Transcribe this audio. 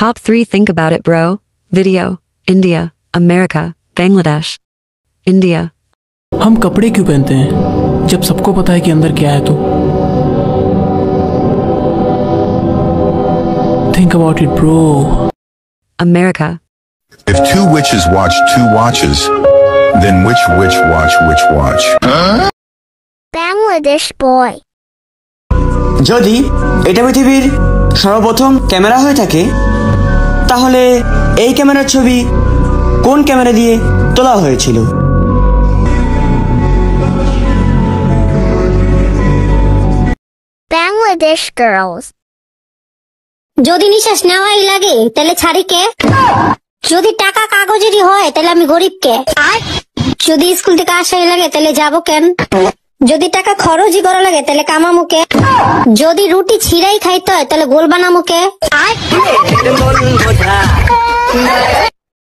Top 3 think about it bro. Video. India. America. Bangladesh. India. हम कपड़े क्यों पहनते हैं जब सबको पता है कि अंदर क्या है तो Think about it bro. America. If two witches watch two watches, then which witch watch which watch? Bangladesh boy. যদি এটা পৃথিবীর সর্বপ্রথম ক্যামেরা হয়ে থাকে তাহলে এই ক্যামেরার ছবি কোন ক্যামেরা দিয়ে তোলা হয়েছিল? Bangladesh girls. যদি নিঃশ্বাস নেওয়াই লাগে তাহলে ছাড়ি কে? যদি টাকা কাগজেরই হয় তাহলে আমি গরিব কে? যদি স্কুল থেকে আসাই লাগে তাহলে যাবো কেন? যদি টাকা খরচই করা লাগে তাহলে কামামু কে? যদি রুটি ছিঁড়াই খাইতে হয় তাহলে গোল বানামু কে?